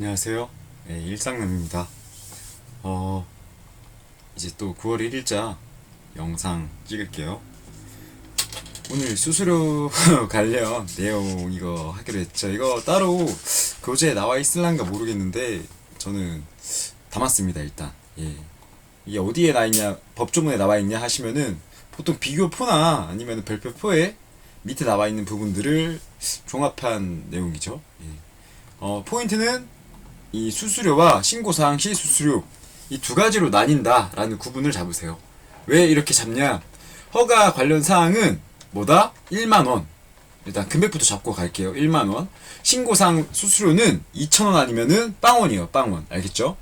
안녕하세요. 네, 일상남입니다. 이제 또 9월 1일자 영상 찍을게요. 오늘 수수료 관련 내용 이거 하기로 했죠. 이거 따로 교재에 나와 있을란가 모르겠는데 저는 담았습니다. 일단 이게 어디에 나와 있냐, 법조문에 나와 있냐 하시면은 보통 비교표나 아니면 별표표에 밑에 나와 있는 부분들을 종합한 내용이죠. 포인트는 이 수수료와 신고사항 시 수수료 이 두 가지로 나뉜다라는 구분을 잡으세요. 왜 이렇게 잡냐? 허가 관련 사항은 뭐다? 1만원. 일단 금액부터 잡고 갈게요. 1만원. 신고사항 수수료는 2,000원 아니면은 빵원이에요. 빵원. 알겠죠?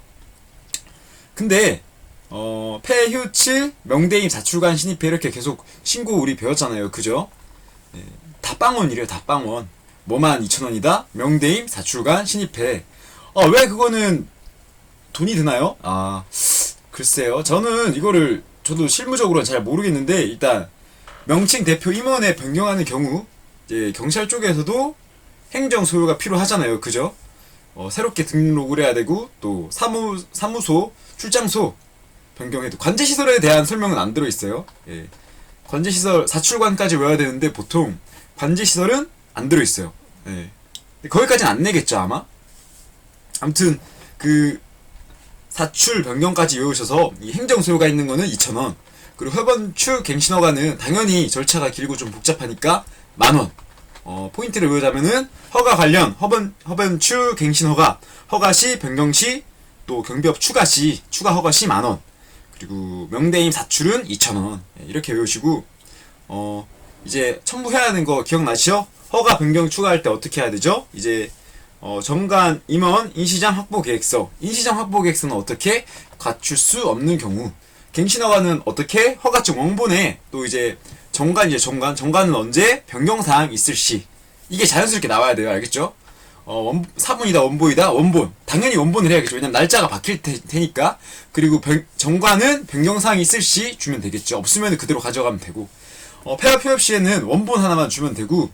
근데 폐휴치, 명대임, 자출관, 신입회 이렇게 계속 신고 우리 배웠잖아요. 그죠? 다 빵원이래요. 다 빵원. 뭐만 2,000원이다? 명대임, 자출관, 신입회. 왜 그거는 돈이 드나요? 글쎄요. 저는 이거를 저도 실무적으로는 잘 모르겠는데 일단 명칭 대표 임원에 변경하는 경우 이제 경찰 쪽에서도 행정 소요가 필요하잖아요. 그죠? 새롭게 등록을 해야 되고 또 사무소, 출장소 변경해도 관제시설에 대한 설명은 안 들어있어요. 관제시설 사출관까지 외워야 되는데 보통 관제시설은 안 들어있어요. 거기까지는 안 내겠죠 아마? 아무튼 그 사출 변경까지 외우셔서 이 행정 소요가 있는 거는 2,000원. 그리고 회번추 갱신허가는 당연히 절차가 길고 좀 복잡하니까 만원. 포인트를 외우자면은 허가 관련 허번추 갱신허가 허가 시 변경 시 또 경비업 추가 시 추가 허가 시 만원. 그리고 명대임 사출은 2,000원. 이렇게 외우시고 이제 첨부해야 하는 거 기억나시죠? 허가 변경 추가할 때 어떻게 해야 되죠? 이제 정관, 임원, 인시장 확보 계획서. 인시장 확보 계획서는 어떻게? 갖출 수 없는 경우. 갱신허가는 어떻게? 허가증 원본에 또 이제 정관은 언제? 변경사항 있을 시. 이게 자연스럽게 나와야 돼요. 알겠죠? 사본이다, 원본이다, 원본. 당연히 원본을 해야겠죠. 왜냐면 날짜가 바뀔 테니까. 그리고 정관은 변경사항이 있을 시 주면 되겠죠. 없으면 그대로 가져가면 되고. 폐업 휴업 시에는 원본 하나만 주면 되고,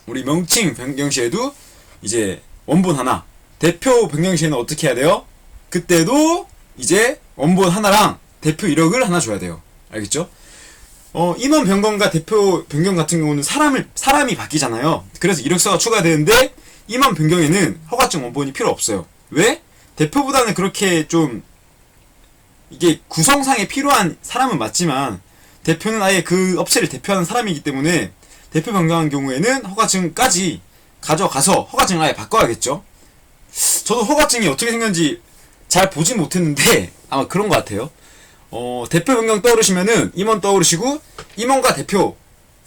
우리 명칭 변경 시에도 이제 원본 하나. 대표 변경 시에는 어떻게 해야 돼요? 그때도 이제 원본 하나랑 대표 이력을 하나 줘야 돼요. 알겠죠? 임원 변경과 대표 변경 같은 경우는 사람이 바뀌잖아요. 그래서 이력서가 추가되는데 임원 변경에는 허가증 원본이 필요 없어요. 왜? 대표보다는 그렇게 좀 이게 구성상에 필요한 사람은 맞지만 대표는 아예 그 업체를 대표하는 사람이기 때문에 대표 변경한 경우에는 허가증까지 가져가서 허가증을 아예 바꿔야겠죠. 저도 허가증이 어떻게 생겼는지 잘 보진 못했는데 아마 그런 것 같아요. 대표 변경 떠오르시면은 임원 떠오르시고 임원과 대표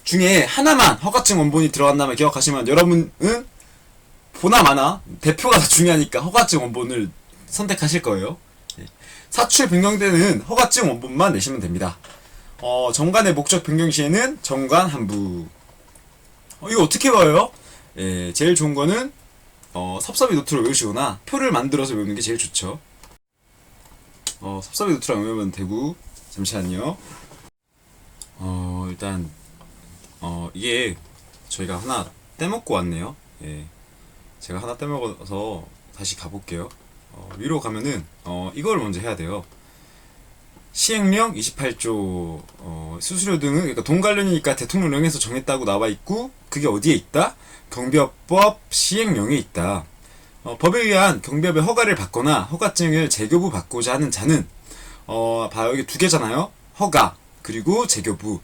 중에 하나만 허가증 원본이 들어간다면 기억하시면 여러분은 보나 마나 대표가 더 중요하니까 허가증 원본을 선택하실 거예요. 사출 변경 때는 허가증 원본만 내시면 됩니다. 정관의 목적 변경 시에는 정관 한부. 이거 어떻게 봐요? 제일 좋은 거는 섭섭이 노트로 외우시거나 표를 만들어서 외우는 게 제일 좋죠. 섭섭이 노트랑 외우면 되고. 잠시만요. 일단 이게 저희가 하나 떼먹고 왔네요. 제가 하나 떼먹어서 다시 가볼게요. 위로 가면은 이걸 먼저 해야 돼요. 시행령 28조 수수료 등은 그러니까 돈 관련이니까 대통령령에서 정했다고 나와 있고 그게 어디에 있다? 경비업법 시행령에 있다. 법에 의한 경비업의 허가를 받거나 허가증을 재교부 받고자 하는 자는 여기 두 개잖아요. 허가 그리고 재교부.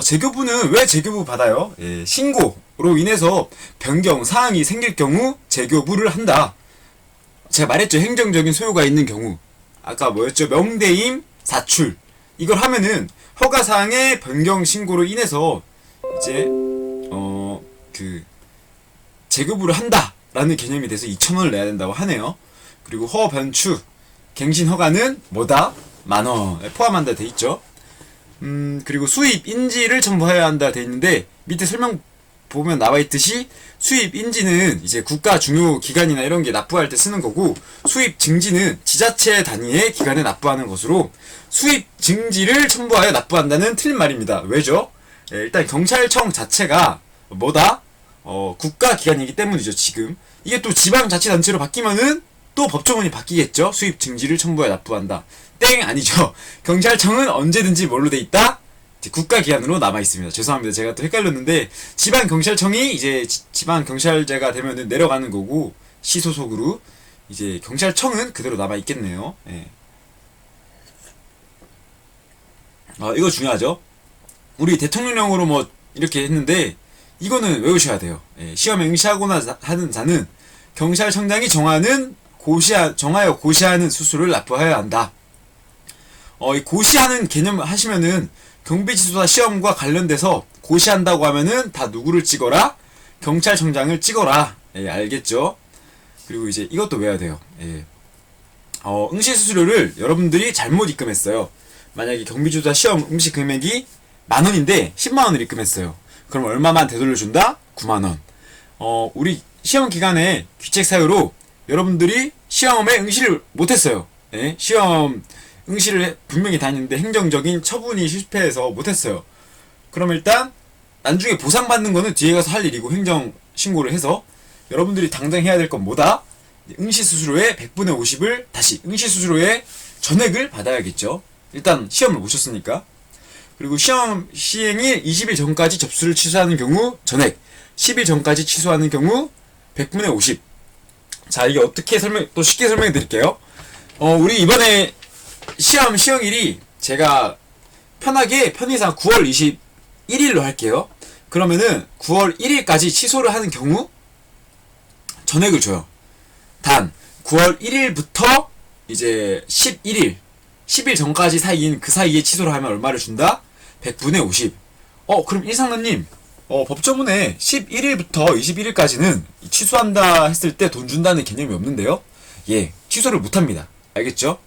재교부는 왜 재교부 받아요? 신고로 인해서 변경 사항이 생길 경우 재교부를 한다. 제가 말했죠. 행정적인 소요가 있는 경우. 아까 뭐였죠? 명대임 사출. 이걸 하면은 허가사항의 변경 신고로 인해서 이제 재교부를 한다라는 개념이 돼서 2,000원을 내야 된다고 하네요. 그리고 허변추 갱신 허가는 뭐다? 만원에 포함한다 돼 있죠. 그리고 수입 인지를 첨부해야 한다 돼 있는데 밑에 설명 보면 나와 있듯이 수입 인지는 이제 국가 중요 기관이나 이런 게 납부할 때 쓰는 거고 수입 증지는 지자체 단위의 기관에 납부하는 것으로 수입 증지를 첨부하여 납부한다는 틀린 말입니다. 왜죠? 일단 경찰청 자체가 뭐다? 국가 기관이기 때문이죠. 지금 이게 또 지방자치단체로 바뀌면은 또 법조문이 바뀌겠죠. 수입 증지를 첨부해 납부한다. 땡 아니죠. 경찰청은 언제든지 뭘로 돼 있다? 국가기관으로 남아있습니다. 죄송합니다. 제가 또 헷갈렸는데 지방경찰청이 이제 지방경찰제가 되면은 내려가는 거고 시 소속으로 이제 경찰청은 그대로 남아있겠네요. 예. 이거 중요하죠. 우리 대통령령으로 뭐 이렇게 했는데 이거는 외우셔야 돼요. 예. 시험에 응시하거나 하는 자는 경찰청장이 정하여 고시하는 수수료를 납부해야 한다. 이 고시하는 개념 하시면은 경비지도사 시험과 관련돼서 고시한다고 하면은 다 누구를 찍어라? 경찰청장을 찍어라. 예, 알겠죠? 그리고 이제 이것도 외워야 돼요. 예. 응시 수수료를 여러분들이 잘못 입금했어요. 만약에 경비지도사 시험 응시 금액이 10,000원인데 100,000원을 입금했어요. 그럼 얼마만 되돌려준다? 90,000원. 우리 시험 기간에 귀책 사유로 여러분들이 시험에 응시를 못했어요. 예? 시험 응시를 분명히 다녔는데 행정적인 처분이 실패해서 못했어요. 그럼 일단 나중에 보상받는 거는 뒤에 가서 할 일이고 행정 신고를 해서 여러분들이 당장 해야 될 건 뭐다? 응시 수수료의 100분의 50을 다시 응시 수수료의 전액을 받아야겠죠. 일단 시험을 보셨으니까. 그리고 시험 시행일 20일 전까지 접수를 취소하는 경우 전액, 10일 전까지 취소하는 경우 100분의 50. 자, 이게 어떻게 또 쉽게 설명해 드릴게요. 우리 이번에 시행일이 제가 편의상 9월 21일로 할게요. 그러면은 9월 1일까지 취소를 하는 경우 전액을 줘요. 단 9월 1일부터 이제 10일 전까지 사이인 그 사이에 취소를 하면 얼마를 준다? 100분의 50. 그럼 일상관님, 법조문에 11일부터 21일까지는 취소한다 했을 때 돈 준다는 개념이 없는데요? 예, 취소를 못합니다. 알겠죠?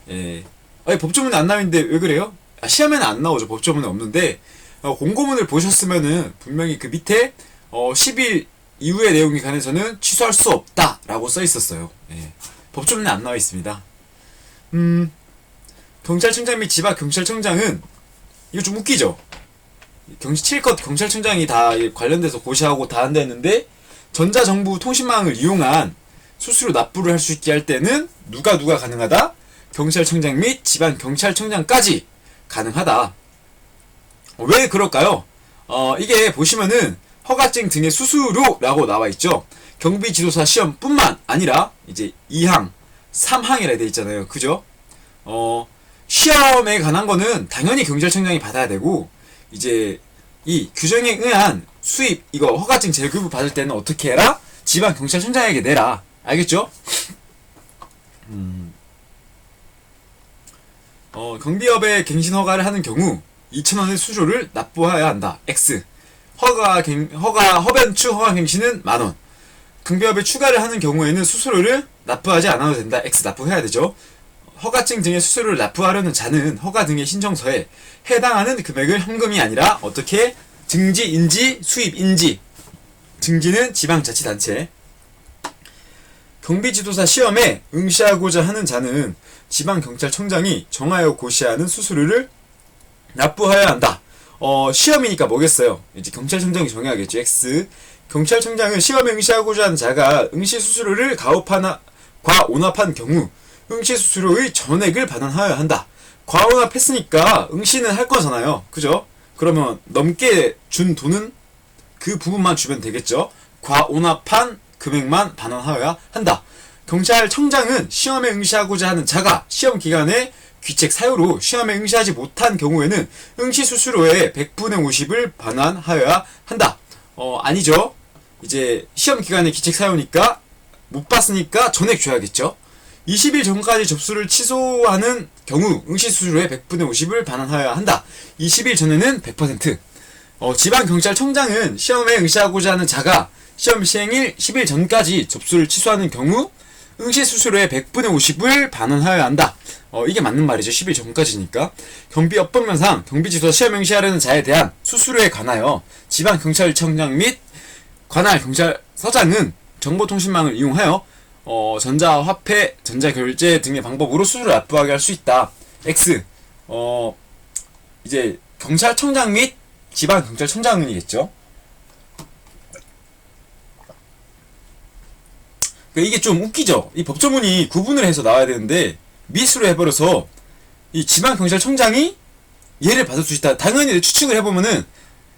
예. 법조문에 안 나오는데 왜 그래요? 시험에는 안 나오죠. 법조문에 없는데, 공고문을 보셨으면은 분명히 그 밑에, 10일 이후의 내용에 관해서는 취소할 수 없다 라고 써 있었어요. 예. 법조문에 안 나와 있습니다. 경찰청장 및 지방경찰청장은, 이거 좀 웃기죠? 7컷 경찰청장이 다 관련돼서 고시하고 다 한다 했는데, 전자정부통신망을 이용한 수수료 납부를 할 수 있게 할 때는 누가 가능하다? 경찰청장 및 지방경찰청장까지 가능하다. 왜 그럴까요? 이게 보시면은 허가증 등의 수수료라고 나와있죠. 경비지도사 시험뿐만 아니라 이제 2항, 3항이라 되어 있잖아요. 그죠? 시험에 관한 거는 당연히 경찰청장이 받아야 되고, 이제 이 규정에 의한 수입 이거 허가증 재급을 받을 때는 어떻게 해라? 지방경찰청장에게 내라. 알겠죠? 경비업에 갱신 허가를 하는 경우 2,000원의 수수료를 납부해야 한다. X. 허변추 허가 갱신은 10,000원. 경비업에 추가를 하는 경우에는 수수료를 납부하지 않아도 된다. X 납부해야 되죠. 허가증 등의 수수료를 납부하려는 자는 허가 등의 신청서에 해당하는 금액을 현금이 아니라 어떻게 증지, 인지, 수입, 인지. 증지는 지방자치단체. 경비지도사 시험에 응시하고자 하는 자는 지방경찰청장이 정하여 고시하는 수수료를 납부하여야 한다. 시험이니까 뭐겠어요? 이제 경찰청장이 정해야겠죠. X. 경찰청장은 시험에 응시하고자 하는 자가 응시 수수료를 과온합한 경우 응시 수수료의 전액을 반환하여야 한다. 과온합했으니까 응시는 할 거잖아요. 그죠? 그러면 넘게 준 돈은 그 부분만 주면 되겠죠. 과온합한 금액만 반환하여야 한다. 경찰청장은 시험에 응시하고자 하는 자가 시험 기간에 귀책 사유로 시험에 응시하지 못한 경우에는 응시 수수료의 100분의 50을 반환하여야 한다. 아니죠. 이제 시험 기간에 귀책 사유니까 못 봤으니까 전액 줘야겠죠. 20일 전까지 접수를 취소하는 경우 응시 수수료의 100분의 50을 반환하여야 한다. 20일 전에는 100%. 지방경찰청장은 시험에 응시하고자 하는 자가 시험 시행일 10일 전까지 접수를 취소하는 경우 응시 수수료의 100분의 50을 반환하여야 한다. 이게 맞는 말이죠. 10일 전까지니까. 경비업법령상 경비지도사 시험 응시하려는 자에 대한 수수료에 관하여 지방경찰청장 및 관할 경찰서장은 정보통신망을 이용하여 전자화폐, 전자결제 등의 방법으로 수수료를 납부하게 할 수 있다. X. 이제 경찰청장 및 지방경찰청장이겠죠. 그러니까 이게 좀 웃기죠. 이 법조문이 구분을 해서 나와야 되는데 미스로 해버려서 이 지방경찰청장이 예를 받을 수 있다. 당연히 추측을 해보면은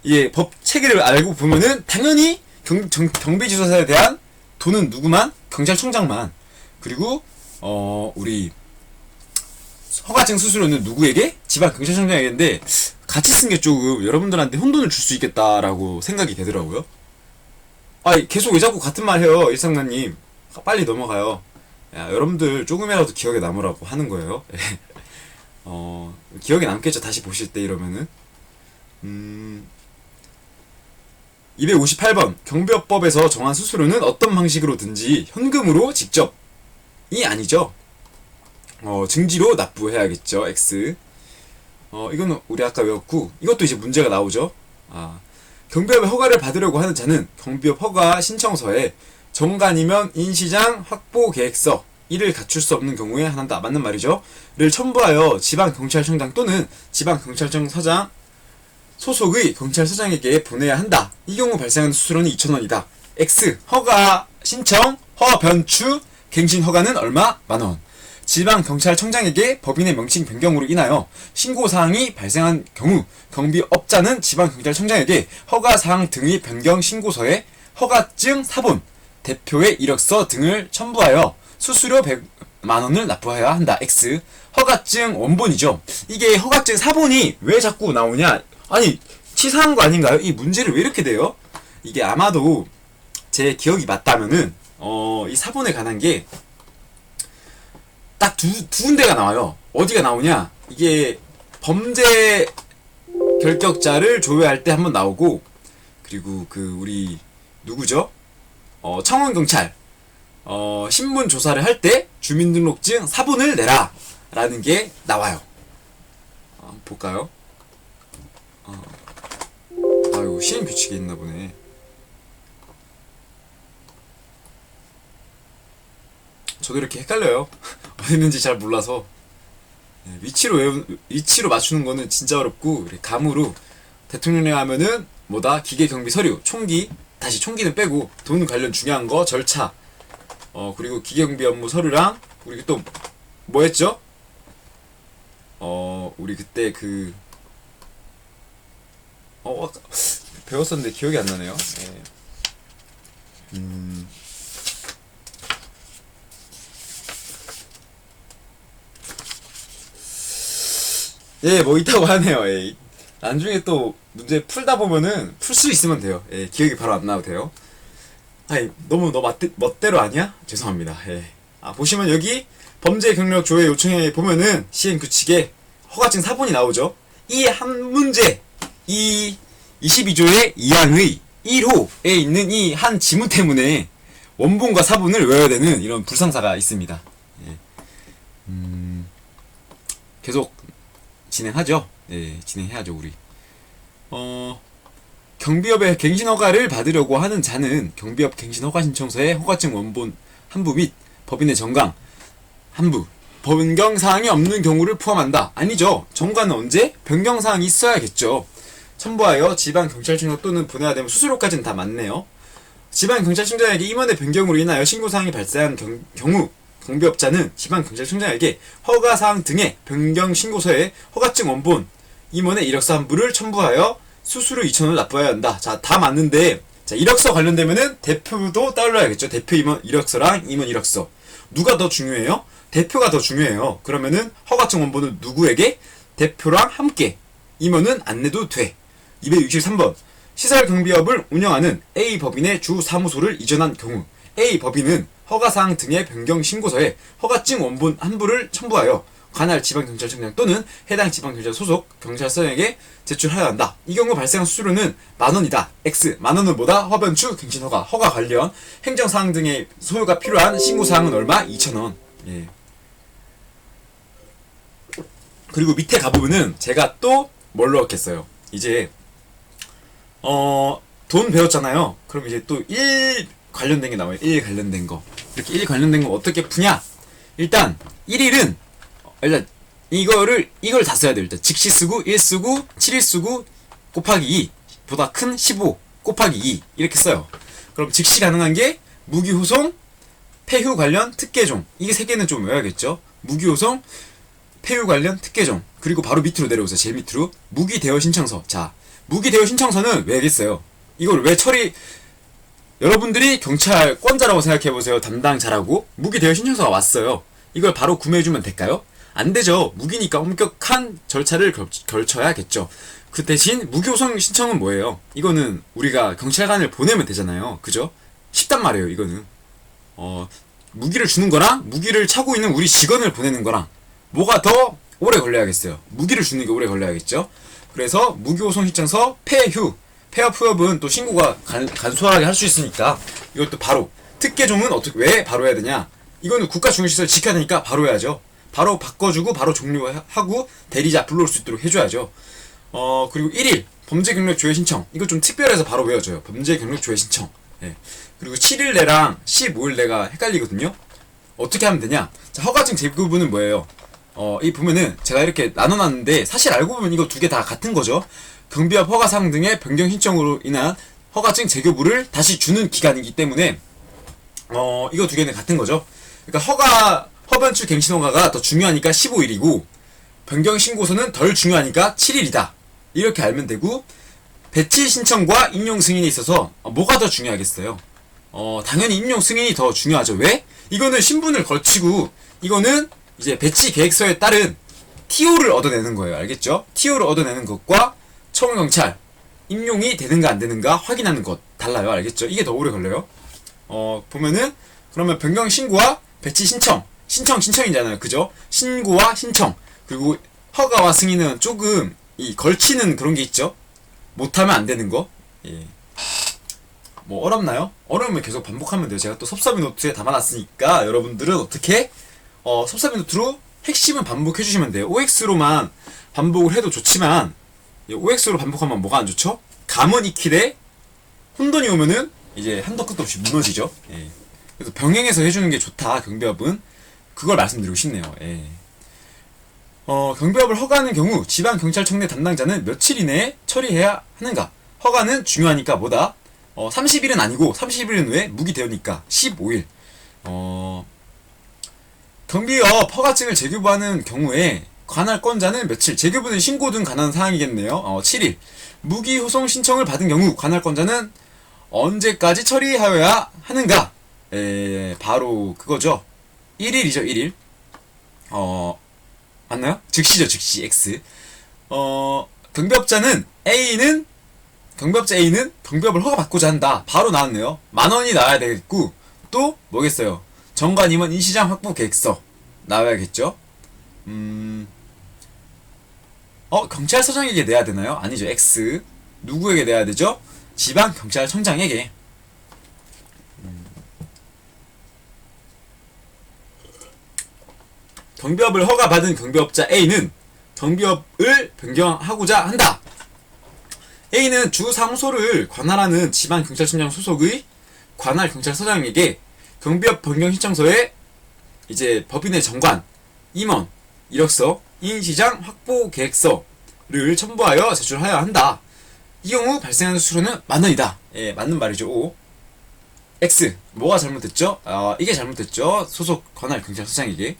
이게 법 체계를 알고 보면은 당연히 경비지도사에 대한 돈은 누구만? 경찰청장만. 그리고 우리 허가증 수수료는 누구에게? 지방경찰청장에게인데 같이 쓴 게 조금 여러분들한테 혼돈을 줄 수 있겠다라고 생각이 되더라고요. 계속 왜 자꾸 같은 말 해요, 일상나님. 빨리 넘어가요. 야, 여러분들 조금이라도 기억에 남으라고 하는 거예요. 기억에 남겠죠, 다시 보실 때 이러면은. 258번 경비업법에서 정한 수수료는 어떤 방식으로든지 현금으로 직접이 아니죠. 증지로 납부해야겠죠. X. 이거는 우리 아까 외웠고, 이것도 이제 문제가 나오죠. 경비업의 허가를 받으려고 하는 자는 경비업 허가 신청서에 정관이면 인시장 확보 계획서 이를 갖출 수 없는 경우에 한다. 맞는 말이죠. 를 첨부하여 지방경찰청장 또는 지방경찰청서장 소속의 경찰서장에게 보내야 한다. 이 경우 발생하는 수수료는 2,000원이다. X. 허가 신청, 변추, 갱신 허가는 얼마? 만원. 지방경찰청장에게 법인의 명칭 변경으로 인하여 신고사항이 발생한 경우 경비업자는 지방경찰청장에게 허가사항 등의 변경 신고서에 허가증 사본, 대표의 이력서 등을 첨부하여 수수료 100만원을 납부해야 한다. X. 허가증 원본이죠. 이게 허가증 사본이 왜 자꾸 나오냐? 아니, 치사한 거 아닌가요? 이 문제를 왜 이렇게 돼요? 이게 아마도 제 기억이 맞다면은 이 사본에 관한 게 딱 두 군데가 나와요. 어디가 나오냐? 이게 범죄 결격자를 조회할 때 한번 나오고, 그리고 우리 누구죠? 청원경찰 신분 조사를 할 때 주민등록증 사본을 내라 라는 게 나와요. 한번 볼까요? 이거 시행규칙이 있나 보네. 저도 이렇게 헷갈려요. 어디 있는지 잘 몰라서. 위치로 맞추는 거는 진짜 어렵고, 감으로 대통령에 하면은 기계경비 서류, 총기, 다시 총기는 빼고 돈 관련 중요한 거 절차, 그리고 기계경비 업무 서류랑, 우리 또 뭐 했죠? 우리 그때 아까 배웠었는데 기억이 안 나네요. 뭐 있다고 하네요. 나중에 또 문제 풀다 보면은 풀 수 있으면 돼요. 기억이 바로 안 나도 돼요. 너무 너 멋대로 아니야? 죄송합니다. 보시면 여기 범죄 경력 조회 요청에 보면은 시행규칙에 허가증 사본이 나오죠. 이 한 문제, 이 22조의 2항의 1호에 있는 이 한 지문 때문에 원본과 사본을 외워야 되는 이런 불상사가 있습니다. 계속 진행하죠. 진행해야죠, 우리. 경비업의 갱신허가를 받으려고 하는 자는 경비업 갱신허가 신청서에 허가증 원본 한부 및 법인의 정강 한부, 변경사항이 없는 경우를 포함한다. 아니죠. 정관은 언제? 변경사항이 있어야겠죠. 첨부하여 지방경찰청장 또는 보내야 되면 수수료까지는 다 맞네요. 지방경찰청장에게 임원의 변경으로 인하여 신고사항이 발생한 경우 경비업자는 지방경찰청장에게 허가사항 등의 변경 신고서에 허가증 원본, 임원의 이력서 한부를 첨부하여 수수료 2,000원을 납부해야 한다. 자, 다 맞는데, 이력서 관련되면은 대표도 따라야겠죠. 대표 임원 이력서랑 임원 이력서. 누가 더 중요해요? 대표가 더 중요해요. 그러면은 허가증 원본은 누구에게? 대표랑 함께. 임원은 안 내도 돼. 263번. 시설 경비업을 운영하는 A 법인의 주 사무소를 이전한 경우 A 법인은 허가사항 등의 변경 신고서에 허가증 원본 한부를 첨부하여 관할 지방경찰청장 또는 해당 지방경찰 소속 경찰서장에게 제출하여야 한다. 이 경우 발생한 수수료는 만원이다. X. 만원은 뭐다? 허변추, 갱신허가, 허가 관련 행정사항 등의 소요가 필요한 신고사항은 얼마? 2,000원. 그리고 밑에 가보면은 제가 또 뭘로 했겠어요. 이제 돈 배웠잖아요. 그럼 이제 또 1 관련된 게 나와요. 1 관련된 거. 이렇게 1 관련된 거 어떻게 푸냐? 일단 1일은 일단 이걸 다 써야 돼요. 일단 직시 쓰고 1 쓰고 7일 쓰고 곱하기 2 보다 큰 15 곱하기 2 이렇게 써요. 그럼 직시 가능한 게 무기후송 폐휴 관련 특계종. 이게 세 개는 좀 외워야겠죠. 무기호송, 폐휴 관련 특계종. 그리고 바로 밑으로 내려오세요. 제일 밑으로. 무기 대여 신청서. 자, 무기 대여 신청서는 왜겠어요? 이걸 왜 처리, 여러분들이 경찰권자라고 생각해보세요. 담당자라고. 무기 대여 신청서가 왔어요. 이걸 바로 구매해주면 될까요? 안 되죠. 무기니까 엄격한 절차를 걸쳐야겠죠. 그 대신 무기호송 신청은 뭐예요? 이거는 우리가 경찰관을 보내면 되잖아요. 그죠? 쉽단 말이에요. 이거는 무기를 주는 거랑 무기를 차고 있는 우리 직원을 보내는 거랑 뭐가 더 오래 걸려야겠어요? 무기를 주는 게 오래 걸려야겠죠. 그래서 무기호송 신청서 폐휴, 폐업후업은 또 신고가 간소하게 할 수 있으니까 이것도 바로. 특계종은 어떻게, 왜 바로 해야 되냐? 이거는 국가중요시설 지켜야 되니까 바로 해야죠. 바로 바꿔주고 바로 종료하고 대리자 불러올 수 있도록 해줘야죠. 그리고 1일 범죄 경력 조회 신청. 이거 좀 특별해서 바로 외워줘요. 범죄 경력 조회 신청. 예. 그리고 7일 내랑 15일 내가 헷갈리거든요. 어떻게 하면 되냐? 자, 허가증 제구부는 뭐예요? 이 보면은 제가 이렇게 나눠놨는데 사실 알고 보면 이거 두 개 다 같은 거죠. 경비업 허가사항 등의 변경 신청으로 인한 허가증 재교부를 다시 주는 기간이기 때문에 이거 두 개는 같은 거죠. 그러니까 허변출 갱신 허가가 더 중요하니까 15일이고 변경 신고서는 덜 중요하니까 7일이다. 이렇게 알면 되고, 배치 신청과 임용 승인에 있어서 뭐가 더 중요하겠어요? 당연히 임용 승인이 더 중요하죠. 왜? 이거는 신분을 걸치고 이거는 이제 배치 계획서에 따른 TO를 얻어내는 거예요. 알겠죠? TO를 얻어내는 것과 청경찰 임용이 되는가 안 되는가 확인하는 것 달라요. 알겠죠? 이게 더 오래 걸려요. 보면은 그러면 변경 신고와 배치 신청이잖아요. 그죠? 신고와 신청. 그리고 허가와 승인은 조금 걸치는 그런 게 있죠. 못하면 안 되는 거. 예. 뭐 어렵나요? 어려우면 계속 반복하면 돼요. 제가 또 섭섭이 노트에 담아놨으니까 여러분들은 어떻게 섭섭이 노트로 핵심은 반복해 주시면 돼요. OX로만 반복을 해도 좋지만 OX로 반복하면 뭐가 안 좋죠? 감은 익히되 혼돈이 오면은 이제 한도 끝도 없이 무너지죠. 예. 그래서 병행해서 해주는 게 좋다. 경비업은 그걸 말씀드리고 싶네요. 예. 경비업을 허가하는 경우 지방경찰청 내 담당자는 며칠 이내에 처리해야 하는가? 허가는 중요하니까 뭐다? 30일은 아니고 30일은 왜? 무기대여니까 15일. 경비업 허가증을 재교부하는 경우에 관할권자는 며칠, 재교부는 신고 등 관한 사항이겠네요. 7일. 무기호송 신청을 받은 경우 관할권자는 언제까지 처리하여야 하는가? 바로 그거죠. 1일이죠. 1일. 맞나요? 즉시죠. 즉시 X. 경비업자 A는 경비업을 허가받고자 한다. 바로 나왔네요. 10,000원이 나와야 되겠고, 또 뭐겠어요? 정관 임원 인시장 확보 계획서 나와야겠죠. 경찰서장에게 내야 되나요? 아니죠. X. 누구에게 내야 되죠? 지방경찰청장에게. 경비업을 허가받은 경비업자 A는 경비업을 변경하고자 한다. A는 주 사무소를 관할하는 지방경찰청장 소속의 관할경찰서장에게 경비업 변경 신청서에 이제 법인의 정관, 임원, 이력서, 인시장 확보 계획서를 첨부하여 제출하여야 한다. 이 경우 발생하는 수수료는 10,000원이다. 예, 맞는 말이죠. O. X. 뭐가 잘못됐죠? 이게 잘못됐죠. 소속 관할경찰서장에게.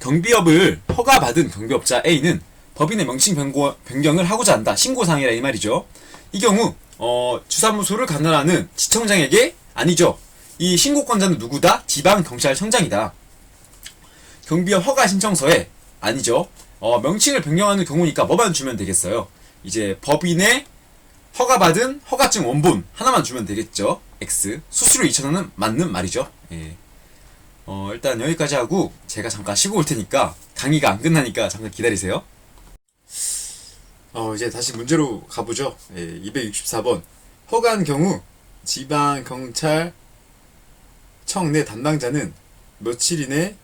경비업을 허가받은 경비업자 A는 법인의 명칭 변경을 하고자 한다. 신고사항이라 이 말이죠. 이 경우 주사무소를 관할하는 지청장에게 아니죠. 이 신고권자는 누구다? 지방경찰청장이다. 경비업 허가 신청서에 아니죠. 명칭을 변경하는 경우니까 뭐만 주면 되겠어요? 이제 법인의 허가받은 허가증 원본 하나만 주면 되겠죠. X. 수수료 2,000원은 맞는 말이죠. 예. 일단 여기까지 하고 제가 잠깐 쉬고 올 테니까 강의가 안 끝나니까 잠깐 기다리세요. 이제 다시 문제로 가보죠. 예, 264번. 허가한 경우 지방경찰청 내 담당자는 며칠 이내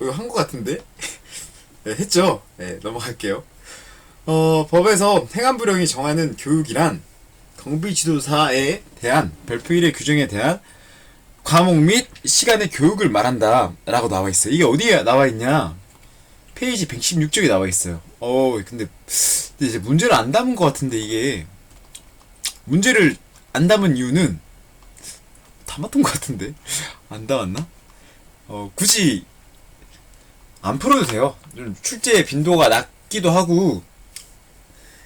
이거 한 것 같은데? 네, 했죠? 네, 넘어갈게요. 법에서 행안부령이 정하는 교육이란 경비지도사에 대한 별표일의 규정에 대한 과목 및 시간의 교육을 말한다 라고 나와있어요. 이게 어디에 나와있냐? 페이지 116쪽에 나와있어요. 근데 이제 문제를 안 담은 것 같은데, 이게 문제를 안 담은 이유는 담았던 것 같은데 안 담았나? 굳이 안 풀어도 돼요. 좀 출제 빈도가 낮기도 하고,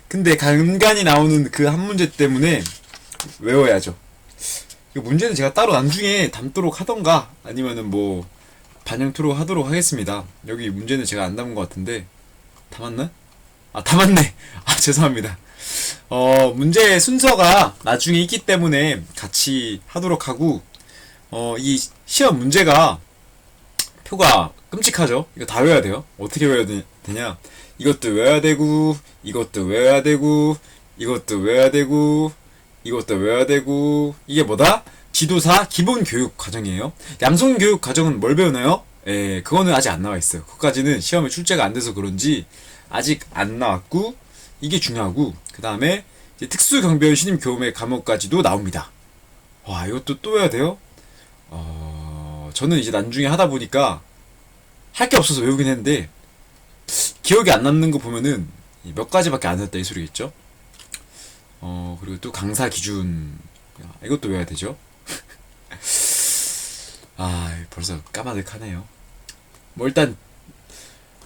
근데 간간이 나오는 그 한 문제 때문에 외워야죠. 이 문제는 제가 따로 나중에 담도록 하던가 아니면은 뭐 반영토록 하도록 하겠습니다. 여기 문제는 제가 안 담은 것 같은데 담았나? 아, 담았네. 아, 죄송합니다. 문제 순서가 나중에 있기 때문에 같이 하도록 하고, 이 시험 문제가 표가 끔찍하죠? 이거 다 외워야 돼요. 어떻게 외워야 되냐? 이것도 외워야 되고, 이것도 외워야 되고, 이것도 외워야 되고, 이것도 외워야 되고, 이게 뭐다? 지도사 기본교육 과정이에요. 양성교육 과정은 뭘 배우나요? 예, 그거는 아직 안 나와 있어요. 그거까지는 시험에 출제가 안 돼서 그런지 아직 안 나왔고, 이게 중요하고, 그 다음에 특수경비원 신임 교육의 과목까지도 나옵니다. 와, 이것도 또 외워야 돼요? 저는 이제 나중에 하다 보니까 할 게 없어서 외우긴 했는데, 기억이 안 남는 거 보면은 몇 가지밖에 안 했다 이 소리겠죠? 그리고 또 강사 기준, 이것도 외워야 되죠? 아, 벌써 까마득하네요. 뭐 일단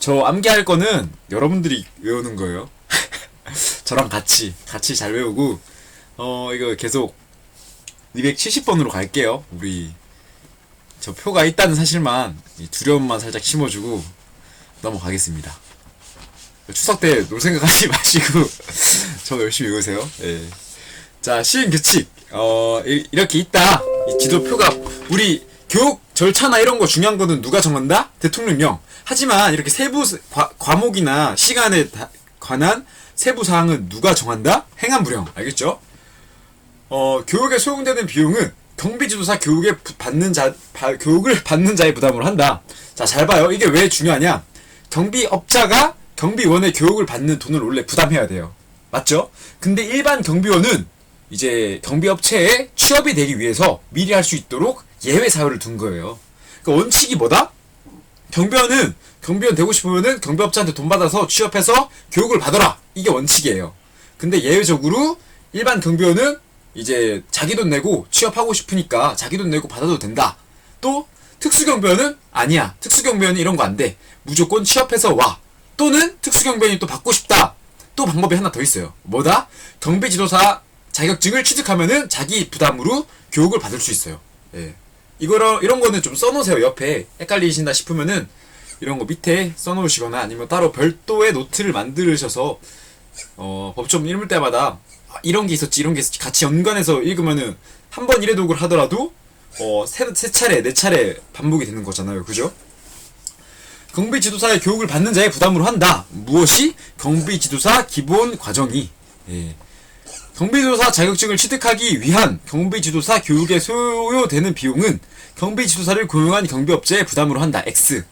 저 암기할 거는 여러분들이 외우는 거예요. 저랑 같이 잘 외우고, 이거 계속 270번으로 갈게요. 우리 저 표가 있다는 사실만, 두려움만 살짝 심어주고 넘어가겠습니다. 추석 때 놀 생각하지 마시고 저 열심히 외우세요. 예. 자, 시행 규칙. 이렇게 있다. 이 지도표가, 우리 교육 절차나 이런 거 중요한 거는 누가 정한다? 대통령령. 하지만 이렇게 세부 과목이나 시간에 관한 세부 사항은 누가 정한다? 행안부령. 알겠죠? 교육에 소용되는 비용은 경비지도사 교육을 받는 자의 부담으로 한다. 자, 잘 봐요. 이게 왜 중요하냐? 경비업자가 경비원의 교육을 받는 돈을 원래 부담해야 돼요. 맞죠? 근데 일반 경비원은 이제 경비업체에 취업이 되기 위해서 미리 할 수 있도록 예외 사유를 둔 거예요. 그러니까 원칙이 뭐다? 경비원은 경비원 되고 싶으면은 경비업체한테 돈 받아서 취업해서 교육을 받아라. 이게 원칙이에요. 근데 예외적으로 일반 경비원은 이제 자기 돈 내고 취업하고 싶으니까 자기 돈 내고 받아도 된다. 또 특수경비원은 아니야. 특수경비원은 이런 거 안 돼. 무조건 취업해서 와. 또는 특수경비원이 또 받고 싶다. 또 방법이 하나 더 있어요. 뭐다? 경비지도사 자격증을 취득하면은 자기 부담으로 교육을 받을 수 있어요. 예. 이런 거는 좀 써놓으세요. 옆에 헷갈리신다 싶으면은 이런 거 밑에 써놓으시거나 아니면 따로 별도의 노트를 만드셔서 법조문 읽을 때마다 이런 게 있었지 같이 연관해서 읽으면은 한 번 일회독을 하더라도 세 차례, 네 차례 반복이 되는 거잖아요. 그죠? 경비지도사의 교육을 받는 자의 부담으로 한다. 무엇이? 경비지도사 기본 과정이. 예. 경비지도사 자격증을 취득하기 위한 경비지도사 교육에 소요되는 비용은 경비지도사를 고용한 경비업체의 부담으로 한다. X.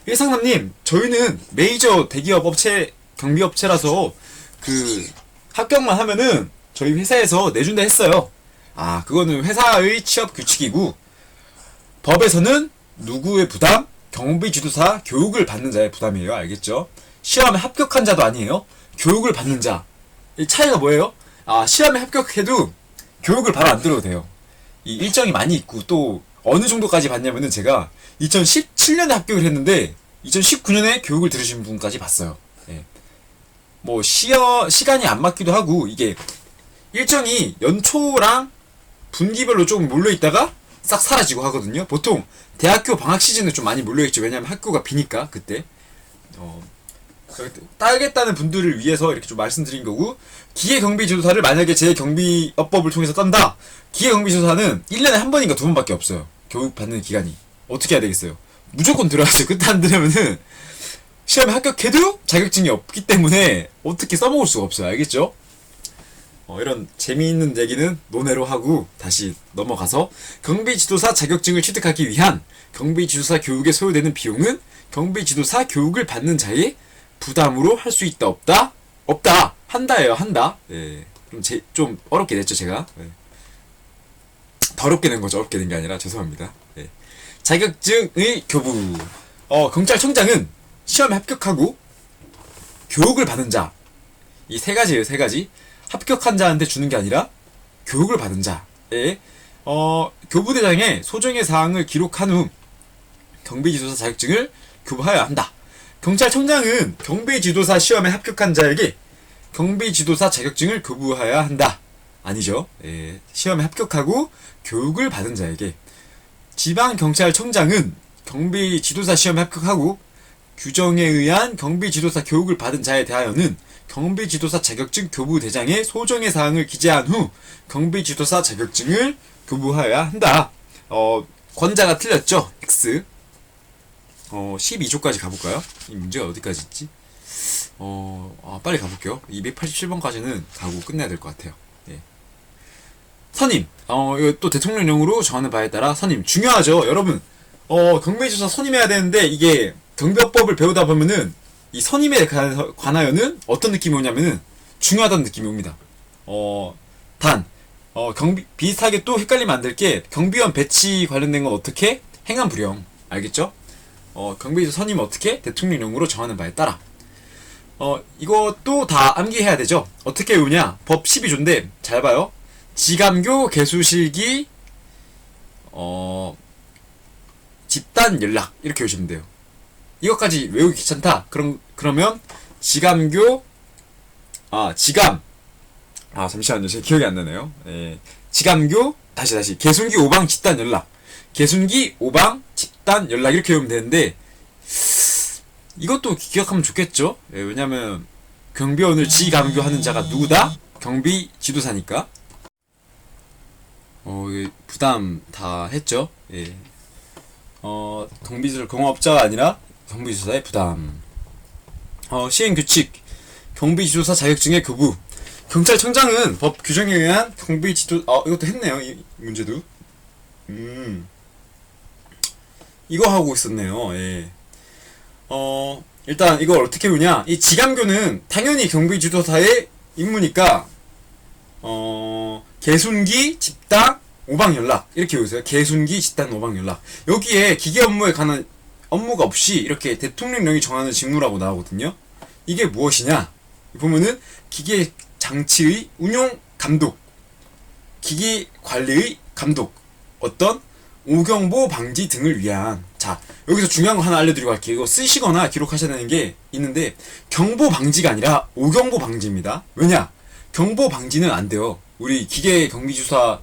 일상남님, 저희는 메이저 대기업 업체, 경비업체라서 그 합격만 하면은 저희 회사에서 내준다 했어요. 아, 그거는 회사의 취업 규칙이고, 법에서는 누구의 부담? 경비지도사 교육을 받는 자의 부담이에요. 알겠죠? 시험에 합격한 자도 아니에요. 교육을 받는 자. 이 차이가 뭐예요? 아, 시험에 합격해도 교육을 바로 안 들어도 돼요. 이 일정이 많이 있고, 또 어느 정도까지 봤냐면은 제가 2017년에 합격을 했는데 2019년에 교육을 들으신 분까지 봤어요. 예. 뭐 시간이 안 맞기도 하고, 이게 일정이 연초랑 분기별로 조금 몰려있다가 싹 사라지고 하거든요. 보통 대학교 방학 시즌에 좀 많이 몰려있죠. 왜냐면 학교가 비니까 그때. 따겠다는 분들을 위해서 이렇게 좀 말씀드린 거고, 기계경비지도사를 만약에 제 경비업법을 통해서 딴다. 기계경비지도사는 1년에 한 번인가 두 번밖에 없어요. 교육받는 기간이. 어떻게 해야 되겠어요? 무조건 들어야죠. 그때 안 들으면은 시험에 합격해도 자격증이 없기 때문에 어떻게 써먹을 수가 없어요. 알겠죠? 이런 재미있는 얘기는 논외로 하고 다시 넘어가서, 경비지도사 자격증을 취득하기 위한 경비지도사 교육에 소요되는 비용은 경비지도사 교육을 받는 자의 부담으로 할 수 있다, 없다? 없다. 한다예요. 한다. 예. 좀 어렵게 냈죠, 제가. 예. 더럽게 낸 거죠. 어렵게 된 게 아니라. 죄송합니다. 예. 자격증의 교부. 경찰청장은 시험에 합격하고 교육을 받은 자. 이 세 가지예요, 세 가지. 합격한 자한테 주는 게 아니라 교육을 받은 자에 교부대장에 소정의 사항을 기록한 후 경비지도사 자격증을 교부하여야 한다. 경찰청장은 경비지도사 시험에 합격한 자에게 경비지도사 자격증을 교부하여야 한다. 아니죠. 시험에 합격하고 교육을 받은 자에게. 지방경찰청장은 경비지도사 시험에 합격하고 규정에 의한 경비지도사 교육을 받은 자에 대하여는 경비지도사 자격증 교부대장에 소정의 사항을 기재한 후 경비지도사 자격증을 교부하여야 한다. 권자가 틀렸죠? X. 12조까지 가볼까요? 이 문제가 어디까지 있지? 빨리 가볼게요. 287번까지는 가고 끝내야 될 것 같아요. 예. 선임. 이거 또 대통령령으로 정하는 바에 따라 선임. 중요하죠. 여러분, 경비지도사 선임해야 되는데, 이게 경비법을 배우다 보면은, 이 선임에 관하여는 어떤 느낌이 오냐면은, 중요하다는 느낌이 옵니다. 비슷하게 또 헷갈리면 안 될 게, 경비원 배치 관련된 건 어떻게? 행안 불용. 알겠죠? 경비지도사 선임 어떻게? 대통령령으로 정하는 바에 따라. 이것도 다 암기해야 되죠? 어떻게 외우냐? 법 12조인데, 잘 봐요. 지감교 개수실기, 집단 연락. 이렇게 외우시면 돼요. 이것까지 외우기 귀찮다? 그러면, 잠시만요. 제 기억이 안 나네요. 지감교, 다시. 개순기 5방 집단 연락. 개순기 5방 집단 연락. 이렇게 외우면 되는데, 이것도 기억하면 좋겠죠? 왜냐면, 경비원을 지감교하는 자가 누구다? 경비 지도사니까. 부담 다 했죠? 예. 경비지도사 공업자가 아니라 경비지도사의 부담. 시행규칙. 경비지도사 자격증의 교부. 경찰청장은 법 규정에 의한 이것도 했네요. 이 문제도. 이거 하고 있었네요. 예. 일단 이걸 어떻게 보냐. 이 지감교는 당연히 경비지도사의 임무니까, 개순기, 집단, 오방연락. 이렇게 보세요. 개순기, 집단, 오방연락. 여기에 기계 업무에 관한 업무가 없이 이렇게 대통령령이 정하는 직무라고 나오거든요. 이게 무엇이냐? 보면은, 기계 장치의 운용 감독, 기계 관리의 감독, 어떤 오경보 방지 등을 위한. 자, 여기서 중요한 거 하나 알려드리고 갈게요. 이거 쓰시거나 기록하셔야 되는 게 있는데, 경보 방지가 아니라 오경보 방지입니다. 왜냐? 경보 방지는 안 돼요. 우리 기계 경비주사,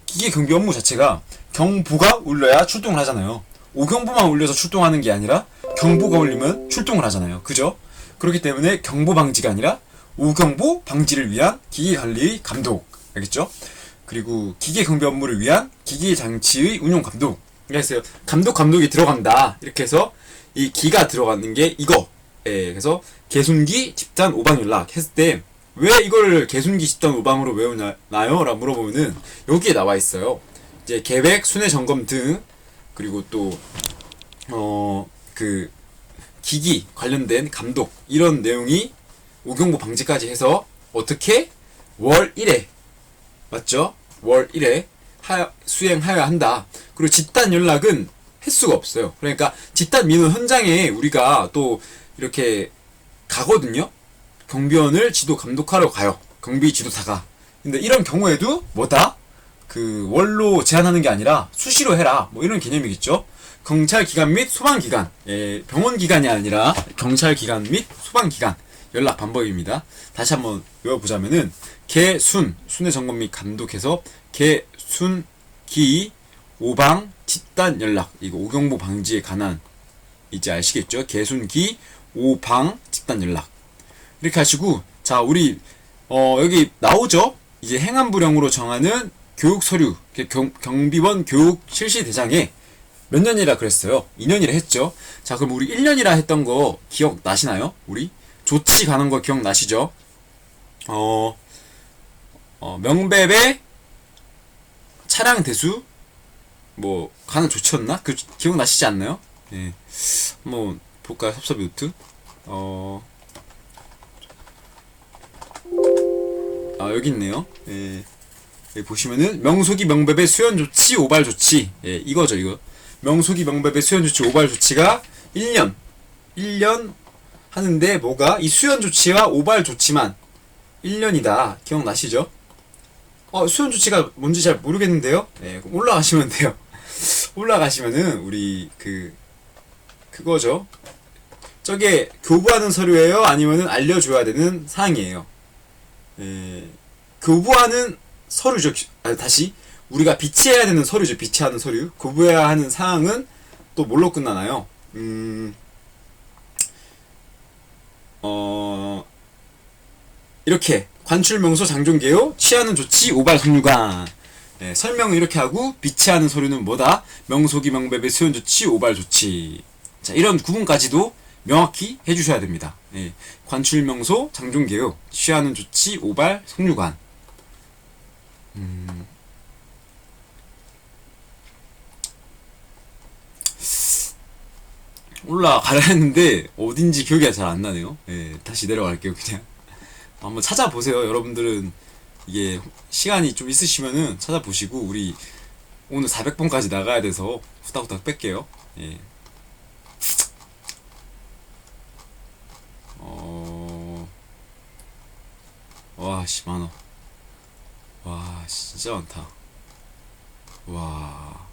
기계 경비 업무 자체가 경보가 울려야 출동을 하잖아요. 오경보만 울려서 출동하는 게 아니라 경보가 울리면 출동을 하잖아요. 그죠? 그렇기 때문에 경보 방지가 아니라 오경보 방지를 위한 기계 관리의 감독. 알겠죠? 그리고 기계 경비 업무를 위한 기계 장치의 운용 감독. 그래서 감독이 들어간다. 이렇게 해서 이 기가 들어가는 게 이거. 그래서 개순기 집단 오방 연락 했을 때 왜 이걸 개순기 집단 오방으로 외우나요? 라고 물어보면은 여기에 나와 있어요. 이제 계획, 순회 점검 등, 그리고 또 기기 관련된 감독, 이런 내용이 오경보 방지까지 해서 어떻게 월 1회 맞죠? 월 1회 수행하여야 한다. 그리고 집단 연락은 횟수가 없어요. 그러니까 집단 민원 현장에 우리가 또 이렇게 가거든요. 경비원을 지도 감독하러 가요. 경비 지도사가. 근데 이런 경우에도 뭐다? 월로 제한하는 게 아니라 수시로 해라. 뭐 이런 개념이겠죠. 경찰기관 및 소방기관. 병원기관이 아니라 경찰기관 및 소방기관. 연락 방법입니다. 다시 한번 외워보자면은, 순회 점검 및 감독해서 개순기 오방 집단 연락. 이거 오경보 방지에 관한, 이제 아시겠죠? 개순기 오방 집단 연락. 이렇게 하시고, 자, 우리 여기 나오죠? 이제 행안부령으로 정하는 교육 서류, 경비원 교육 실시 대장에 몇 년이라 그랬어요? 2년이라 했죠? 자, 그럼 우리 1년이라 했던 거 기억나시나요? 우리 조치 가는 거 기억나시죠? 명배배 차량 대수 뭐 가는 조치였나? 기억나시지 않나요? 예. 한번 볼까요? 섭섭이 노트. 여기 있네요. 예. 여기 보시면은 명소기 명배배 수연 조치 오발 조치. 예, 이거죠, 이거. 명소기 명배배 수연 조치 오발 조치가 1년 하는데, 뭐가 이 수연 조치와 오발 조치만 1년이다. 기억나시죠? 수용 조치가 뭔지 잘 모르겠는데요. 네, 그럼 올라가시면 돼요. 올라가시면은 우리 그거죠. 저게 교부하는 서류예요? 아니면은 알려줘야 되는 사항이에요? 교부하는 서류죠. 다시 우리가 비치해야 되는 서류죠. 비치하는 서류. 교부해야 하는 사항은 또 뭘로 끝나나요? 이렇게 관출명소 장종계요 취하는 조치 오발 성류관. 설명을 이렇게 하고 비치하는 서류는 뭐다? 명소기 명배배 수연 조치 오발 조치. 자, 이런 구분까지도 명확히 해주셔야 됩니다. 관출명소 장종계요 취하는 조치 오발 성류관. 올라가려 했는데 어딘지 기억이 잘 안 나네요. 다시 내려갈게요. 그냥 한번 찾아보세요. 여러분들은 이게 시간이 좀 있으시면은 찾아보시고, 우리 오늘 400번까지 나가야 돼서 후딱후딱 뺄게요. 많아. 와, 진짜 많다. 와,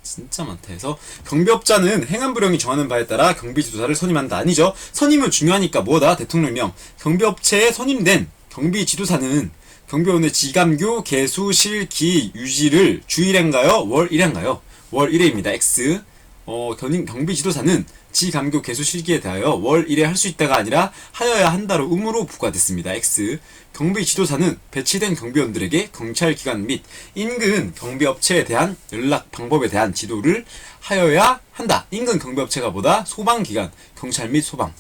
진짜 많다. 해서 경비업자는 행안부령이 정하는 바에 따라 경비지도사를 선임한다. 아니죠. 선임은 중요하니까 뭐다? 대통령령. 경비업체에 선임된 경비지도사는 경비원의 지감교, 개수, 실기, 유지를 주 1회인가요? 월 1회인가요? 월 1회입니다. X. 경비지도사는 지감교, 개수, 실기에 대하여 월 1회 할 수 있다가 아니라 하여야 한다로 의무로 부과됐습니다. X. 경비지도사는 배치된 경비원들에게 경찰기관 및 인근 경비업체에 대한 연락 방법에 대한 지도를 하여야 한다. 인근 경비업체가 뭐다? 소방기관, 경찰 및 소방.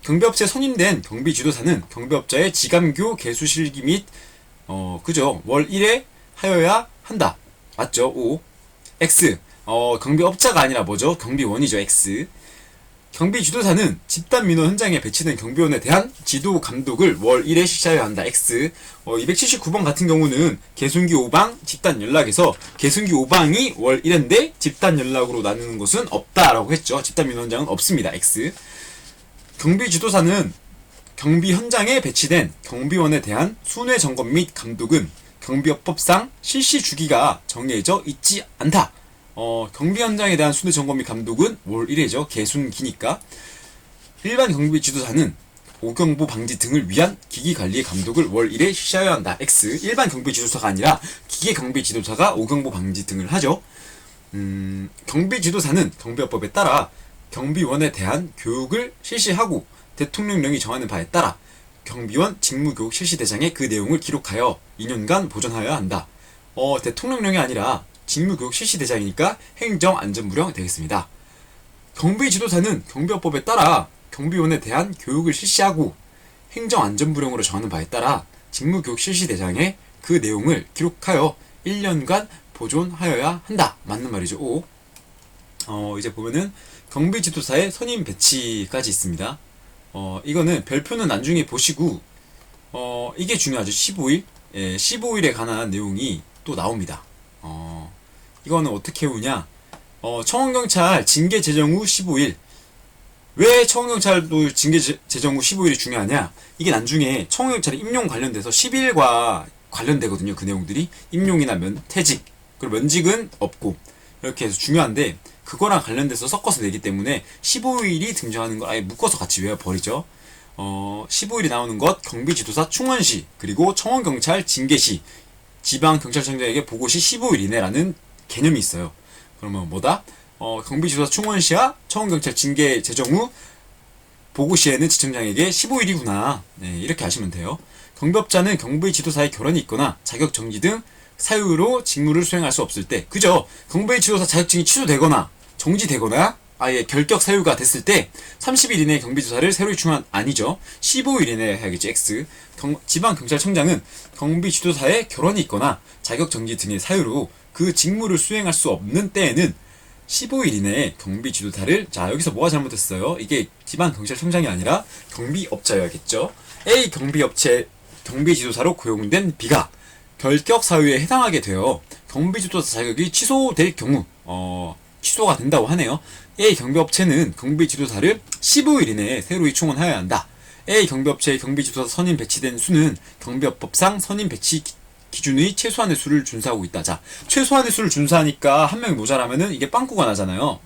경비업체에 선임된 경비지도사는 경비업자의 지감교, 개수, 실기 및 그죠? 월 1회 하여야 한다. 맞죠? O. X. 경비업자가 아니라 뭐죠? 경비원이죠. X. 경비지도사는 집단민원 현장에 배치된 경비원에 대한 지도 감독을 월 1회 실시하여야 한다. X. 279번 같은 경우는 개순기 5방 집단 연락에서 개순기 5방이 월 1회인데 집단 연락으로 나누는 것은 없다라고 했죠. 집단민원 현장은 없습니다. X. 경비지도사는 경비 현장에 배치된 경비원에 대한 순회 점검 및 감독은 경비업법상 실시 주기가 정해져 있지 않다. 경비 현장에 대한 순회 점검 및 감독은 월 1회죠. 개순기니까. 일반 경비 지도사는 오경보 방지 등을 위한 기기 관리의 감독을 월 1회 실시하여야 한다. X. 일반 경비 지도사가 아니라 기계 경비 지도사가 오경보 방지 등을 하죠. 경비 지도사는 경비업법에 따라 경비원에 대한 교육을 실시하고 대통령령이 정하는 바에 따라 경비원 직무교육 실시 대장에 그 내용을 기록하여 2년간 보존하여야 한다. 대통령령이 아니라 직무교육 실시대장이니까 행정안전부령 되겠습니다. 경비지도사는 경비업법에 따라 경비원에 대한 교육을 실시하고 행정안전부령으로 정하는 바에 따라 직무교육 실시대장에 그 내용을 기록하여 1년간 보존하여야 한다. 맞는 말이죠. 5. 이제 보면은 경비지도사의 선임 배치까지 있습니다. 이거는 별표는 나중에 보시고 이게 중요하죠. 15일. 15일에 관한 내용이 또 나옵니다. 이거는 어떻게 오냐? 청원경찰 징계 제정 후 15일. 왜 청원경찰도 징계 제정 후 15일이 중요하냐? 이게 나중에 청원경찰이 임용 관련돼서 10일과 관련되거든요. 그 내용들이. 임용이나 퇴직. 그리고 면직은 없고. 이렇게 해서 중요한데, 그거랑 관련돼서 섞어서 내기 때문에 15일이 등장하는 걸 아예 묶어서 같이 외워버리죠. 15일이 나오는 것, 경비지도사 충원시, 그리고 청원경찰 징계시, 지방경찰청장에게 보고시 15일 이내라는 개념이 있어요. 그러면 뭐다? 경비지도사 충원시와 청원경찰 징계 제정 후 보고시에는 지청장에게 15일이구나. 이렇게 아시면 돼요. 경비업자는 경비지도사의 결혼이 있거나 자격정지 등 사유로 직무를 수행할 수 없을 때, 그죠? 경비지도사 자격증이 취소되거나 정지되거나 아예 결격 사유가 됐을 때 30일 이내에 경비지도사를 새로 충원 아니죠. 15일 이내에 해야겠지. X. 지방경찰청장은 경비지도사의 결혼이 있거나 자격정지 등의 사유로 그 직무를 수행할 수 없는 때에는 15일 이내에 경비지도사를, 자 여기서 뭐가 잘못됐어요? 이게 지방경찰청장이 아니라 경비업자여야겠죠. A 경비업체 경비지도사로 고용된 B가 결격 사유에 해당하게 되어 경비지도사 자격이 취소될 경우 취소가 된다고 하네요. A 경비업체는 경비지도사를 15일 이내에 새로이 충원하여야 한다. A 경비업체의 경비지도사 선임 배치된 수는 경비업법상 선임 배치 기준의 최소한의 수를 준수하고 있다. 자, 최소한의 수를 준수하니까 한 명이 모자라면은 이게 빵꾸가 나잖아요.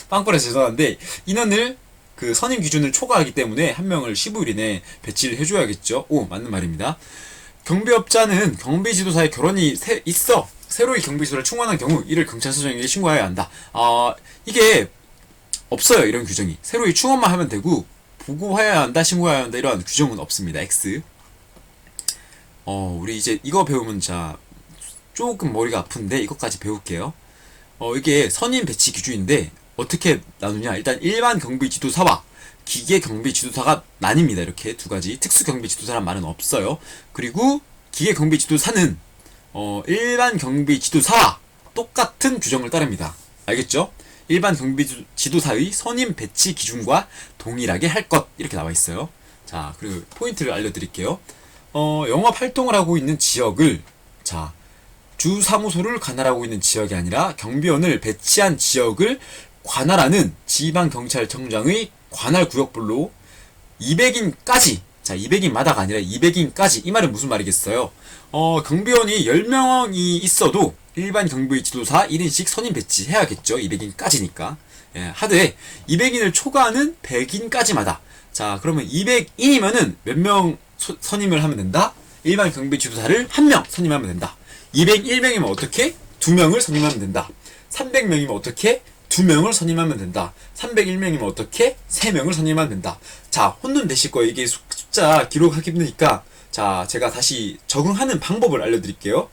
빵꾸라 죄송한데 인원을 그 선임 기준을 초과하기 때문에 한 명을 15일 이내에 배치를 해줘야겠죠. 오, 맞는 말입니다. 경비업자는 경비지도사의 결혼이 있어 새로이 경비지도를 충원한 경우 이를 경찰서장에게 신고해야 한다. 이게 없어요. 이런 규정이. 새로이 충원만 하면 되고 보고해야 한다, 신고해야 한다 이런 규정은 없습니다. X. 우리 이제 이거 배우면 자 조금 머리가 아픈데 이것까지 배울게요. 이게 선임 배치 기준인데 어떻게 나누냐? 일단 일반 경비 지도사와 기계 경비 지도사가 나뉩니다. 이렇게 두 가지. 특수 경비 지도사란 말은 없어요. 그리고 기계 경비 지도사는 일반 경비 지도사와 똑같은 규정을 따릅니다. 알겠죠? 일반 경비 지도사의 선임 배치 기준과 동일하게 할 것 이렇게 나와 있어요. 자, 그리고 포인트를 알려드릴게요. 영업 활동을 하고 있는 지역을 자 주 사무소를 관할하고 있는 지역이 아니라 경비원을 배치한 지역을 관할하는 지방경찰청장의 관할 구역별로 200인까지 자 200인마다가 아니라 200인까지 이 말은 무슨 말이겠어요? 경비원이 10명이 있어도 일반 경비 지도사 1인씩 선임 배치해야겠죠. 200인까지니까 하되 200인을 초과하는 100인까지마다 자 그러면 200인이면은 몇 명 선임을 하면 된다? 일반 경비 지도사를 1명 선임하면 된다. 201명이면 어떻게? 2명을 선임하면 된다. 300명이면 어떻게? 2명을 선임하면 된다. 301명이면 어떻게? 3명을 선임하면 된다. 자, 혼돈 되실 거예요. 이게 숫자 기록하기 힘드니까. 자, 제가 다시 적응하는 방법을 알려드릴게요.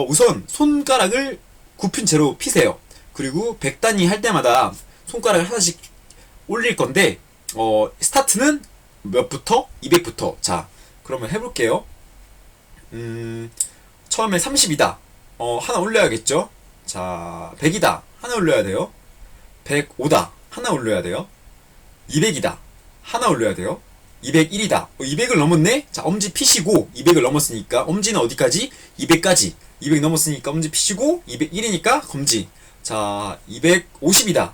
우선 손가락을 굽힌 채로 피세요. 그리고 100단위 할 때마다 손가락을 하나씩 올릴 건데, 스타트는 몇부터? 200부터. 자, 그러면 해볼게요. 처음에 30이다. 하나 올려야겠죠? 자, 100이다. 하나 올려야 돼요. 105다. 하나 올려야 돼요. 200이다. 하나 올려야 돼요. 201이다. 200을 넘었네? 자, 엄지 피시고 200을 넘었으니까 엄지는 어디까지? 200까지. 200 넘었으니까 엄지 피시고 201이니까 검지. 자, 250이다.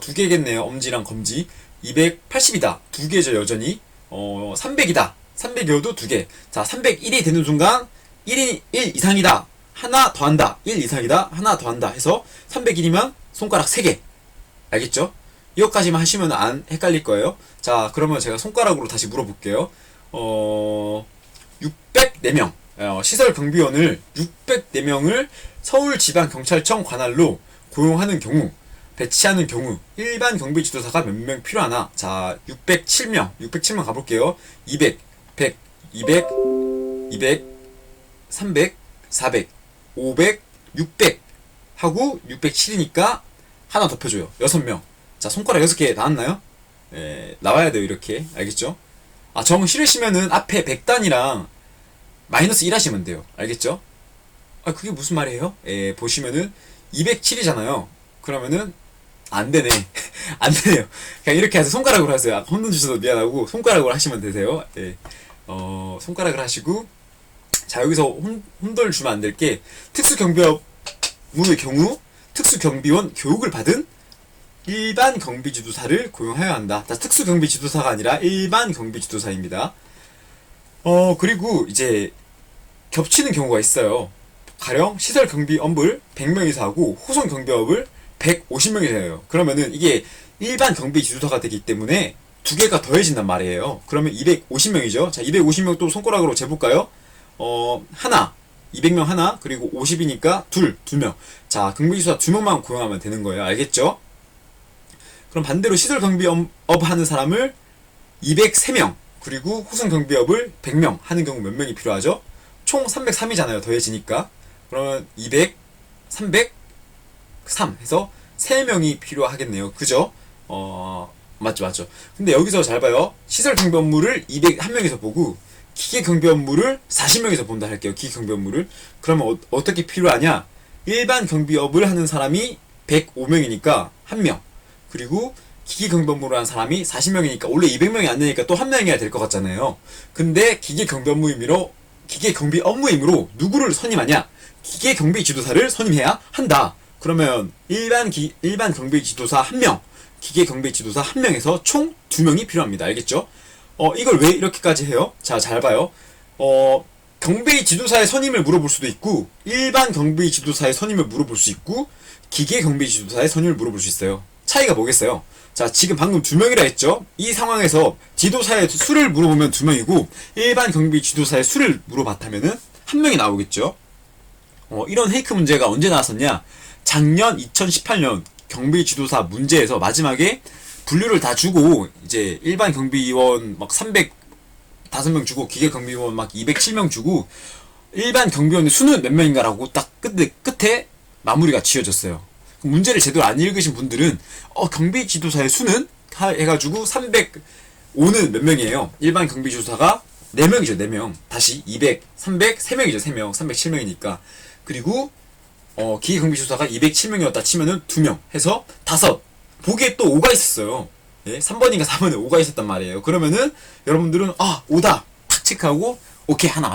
두 개겠네요. 엄지랑 검지. 280이다. 두 개죠, 여전히. 300이다. 300이어도 두 개. 자, 301이 되는 순간 1 이상이다. 하나 더 한다. 1 이상이다. 하나 더 한다. 해서 301이면 손가락 3개. 알겠죠? 이것까지만 하시면 안 헷갈릴 거예요. 자, 그러면 제가 손가락으로 다시 물어볼게요. 604명. 시설 경비원을 604명을 서울지방경찰청 관할로 고용하는 경우, 배치하는 경우, 일반 경비 지도사가 몇 명 필요하나? 자, 607명. 607명 가볼게요. 200, 100, 200, 200, 300, 400, 500, 600 하고 607이니까 하나 덮여줘요. 6명. 자, 손가락 6개 나왔나요? 나와야 돼요. 이렇게. 알겠죠? 정 싫으시면은 앞에 100단이랑 마이너스 1 하시면 돼요. 알겠죠? 그게 무슨 말이에요? 보시면은 207이잖아요. 그러면은 안 되네. 안 되네요. 그냥 이렇게 해서 손가락으로 하세요. 혼돈 주셔서 미안하고 손가락으로 하시면 되세요. 손가락을 하시고 자, 여기서 혼돈을 주면 안 될 게 특수경비업무의 경우 특수경비원 교육을 받은 일반 경비지도사를 고용해야 한다. 자, 특수경비지도사가 아니라 일반 경비지도사입니다. 그리고 이제 겹치는 경우가 있어요. 가령 시설경비업을 100명이서 하고 호송경비업을 150명이서 해요. 그러면은 이게 일반 경비지도사가 되기 때문에 두 개가 더해진단 말이에요. 그러면 250명이죠. 자, 250명 또 손가락으로 재볼까요? 하나, 200명 하나, 그리고 50이니까 두 명. 자, 경비지도사 2명만 고용하면 되는 거예요. 알겠죠? 그럼 반대로 시설경비업 하는 사람을 203명, 그리고 호송경비업을 100명 하는 경우 몇 명이 필요하죠? 총 303이잖아요. 더해지니까. 그러면 200, 300, 3 해서 3명이 필요하겠네요. 그죠? 맞죠. 근데 여기서 잘 봐요. 시설경비 업무를 201명에서 보고 기계경비 업무를 40명에서 본다 할게요. 기계경비 업무를. 그러면 어떻게 필요하냐? 일반 경비업을 하는 사람이 105명이니까 1명. 그리고 기계경비 업무를 하는 사람이 40명이니까 원래 200명이 안 되니까 또 1명이야 될 것 같잖아요. 근데 기계경비 업무이므로 누구를 선임하냐? 기계경비 지도사를 선임해야 한다. 그러면 일반 경비 지도사 1명, 기계 경비 지도사 1명에서 총 2명이 필요합니다. 알겠죠? 이걸 왜 이렇게까지 해요? 자, 잘 봐요. 경비 지도사의 선임을 물어볼 수도 있고, 일반 경비 지도사의 선임을 물어볼 수 있고, 기계 경비 지도사의 선임을 물어볼 수 있어요. 차이가 뭐겠어요? 자, 지금 방금 2명이라 했죠? 이 상황에서 지도사의 수를 물어보면 2명이고, 일반 경비 지도사의 수를 물어봤다면은 1명이 나오겠죠? 이런 헤이크 문제가 언제 나왔었냐? 작년 2018년 경비 지도사 문제에서 마지막에 분류를 다 주고, 이제 일반 경비원 막 305명 주고, 기계 경비원 막 207명 주고, 일반 경비원의 수는 몇 명인가라고 딱 끝에 마무리가 지어졌어요. 문제를 제대로 안 읽으신 분들은 경비 지도사의 수는 해가지고 305는 몇 명이에요? 일반 경비 지도사가 4명이죠. 4명. 다시 200, 300, 3명이죠. 3명. 307명이니까. 그리고 기계 경비 지도사가 207명이었다 치면은 2명 해서 5. 보기에 또 5가 있었어요. 예? 3번인가 4번에 5가 있었단 말이에요. 그러면은 여러분들은 5다 탁 체크하고 오케이 하나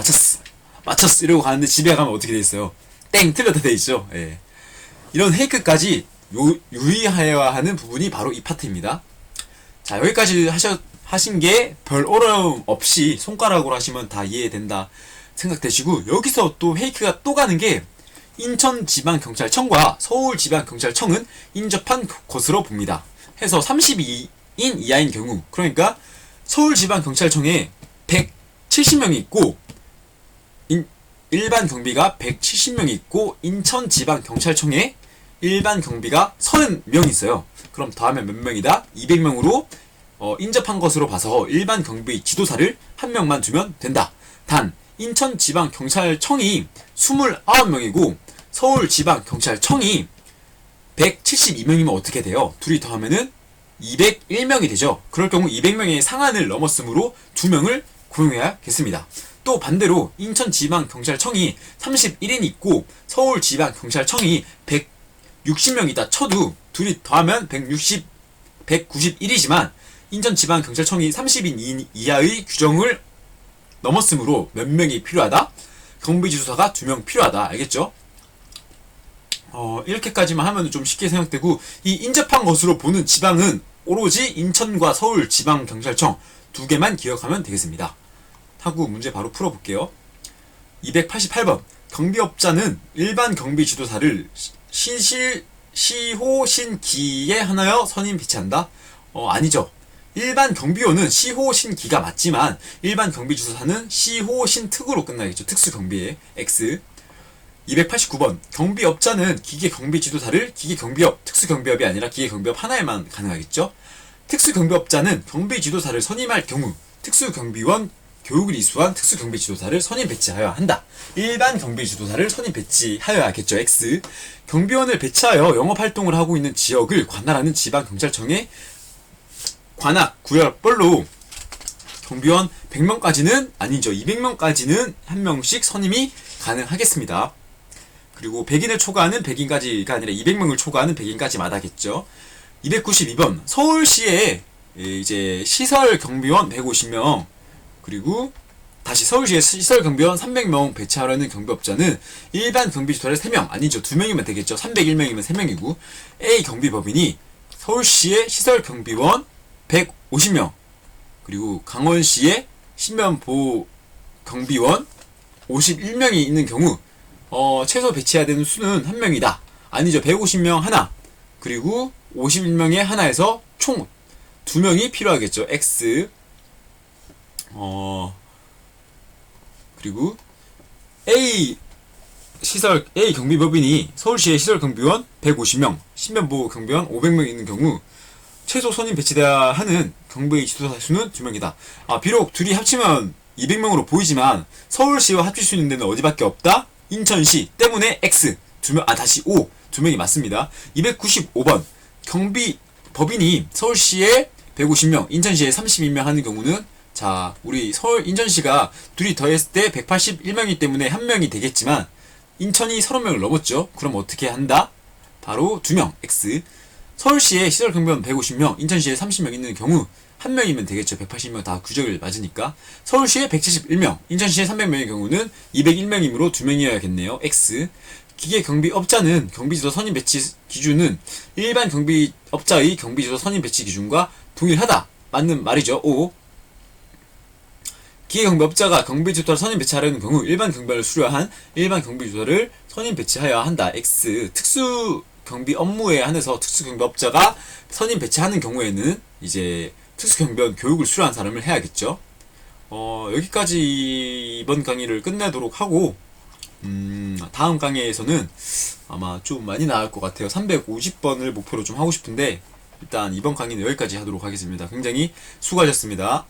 맞췄어 이러고 가는데 집에 가면 어떻게 돼 있어요? 땡 틀렸다 돼 있죠. 예. 이런 헤이크까지 유의해야 하는 부분이 바로 이 파트입니다. 자, 여기까지 하신 게 별 어려움 없이 손가락으로 하시면 다 이해된다 생각되시고, 여기서 또 헤이크가 또 가는 게 인천지방경찰청과 서울지방경찰청은 인접한 것으로 봅니다. 해서 32인 이하인 경우, 그러니까 서울지방경찰청에 170명이 있고 일반 경비가 170명이 있고, 인천지방경찰청에 일반 경비가 30명이 있어요. 그럼 더하면 몇 명이다? 200명으로 인접한 것으로 봐서 일반 경비 지도사를 1명만 두면 된다. 단 인천지방경찰청이 29명이고 서울지방경찰청이 172명이면 어떻게 돼요? 둘이 더하면은 201명이 되죠. 그럴 경우 200명의 상한을 넘었으므로 2명을 고용해야겠습니다. 또 반대로 인천지방경찰청이 31인 있고 서울지방경찰청이 160명이다 쳐도 둘이 더하면 191이지만 인천지방경찰청이 30인 이하의 규정을 넘었으므로 몇 명이 필요하다? 경비지도사가 2명 필요하다. 알겠죠? 이렇게까지만 하면 좀 쉽게 생각되고, 이 인접한 것으로 보는 지방은 오로지 인천과 서울지방경찰청 2개만 기억하면 되겠습니다. 하고 문제 바로 풀어볼게요. 288번. 경비업자는 일반 경비지도사를 시호, 신기에 하나여 선임 배치한다? 아니죠. 일반 경비원은 시호, 신기가 맞지만 일반 경비지도사는 시호, 신특으로 끝나겠죠. 특수경비에 X. 289번. 경비업자는 기계경비지도사를 기계경비업, 특수경비업이 아니라 기계경비업 하나에만 가능하겠죠. 특수경비업자는 경비지도사를 선임할 경우 특수경비원 교육을 이수한 특수경비지도사를 선임 배치하여야 한다. 일반 경비지도사를 선임 배치하여야겠죠. X. 경비원을 배치하여 영업활동을 하고 있는 지역을 관할하는 지방경찰청의 관악, 구역별로 경비원 100명까지는 아니죠. 200명까지는 한 명씩 선임이 가능하겠습니다. 그리고 100인을 초과하는 100인까지가 아니라 200명을 초과하는 100인까지마다겠죠. 292번. 서울시에 이제 시설 경비원 150명, 그리고 다시 서울시에 시설 경비원 300명 배치하려는 경비업자는 일반 경비지도사를 3명, 아니죠. 2명이면 되겠죠. 301명이면 3명이고, A 경비법인이 서울시의 시설 경비원 150명, 그리고 강원시에 신변보호 경비원 51명이 있는 경우 최소 배치해야 되는 수는 1명이다. 아니죠. 150명 하나, 그리고 51명에 하나에서 총 2명이 필요하겠죠. X. 그리고 A 경비법인이 서울시의 시설 경비원 150명, 신변보호 경비원 500명 있는 경우 최소 선임 배치돼야 하는 경비 지도사 수는 2명이다. 비록 둘이 합치면 200명으로 보이지만 서울시와 합칠 수 있는 데는 어디밖에 없다? 인천시 때문에 X 2명, 다시 O 2명이 맞습니다. 295번. 경비법인이 서울시에 150명, 인천시에 32명 하는 경우는, 자, 우리 인천시가 둘이 더했을 때 181명이기 때문에 1명이 되겠지만 인천이 30명을 넘었죠. 그럼 어떻게 한다? 바로 2명 X. 서울시에 시설 경비원 150명, 인천시에 30명 있는 경우 1명이면 되겠죠. 180명 다 규정을 맞으니까. 서울시에 171명, 인천시에 300명의 경우는 201명이므로 2명이어야겠네요. X. 기계경비업자는 경비지도 선임 배치 기준은 일반 경비업자의 경비지도 선임 배치 기준과 동일하다. 맞는 말이죠. O. 기계경비업자가 경비조사를 선임 배치하려는 경우 일반 경비원을 수료한 일반 경비조사를 선임 배치하여야 한다. X. 특수 경비 업무에 한해서 특수경비업자가 선임 배치하는 경우에는 이제 특수경비원 교육을 수료한 사람을 해야겠죠. 여기까지 이번 강의를 끝내도록 하고, 다음 강의에서는 아마 좀 많이 나올 것 같아요. 350번을 목표로 좀 하고 싶은데, 일단 이번 강의는 여기까지 하도록 하겠습니다. 굉장히 수고하셨습니다.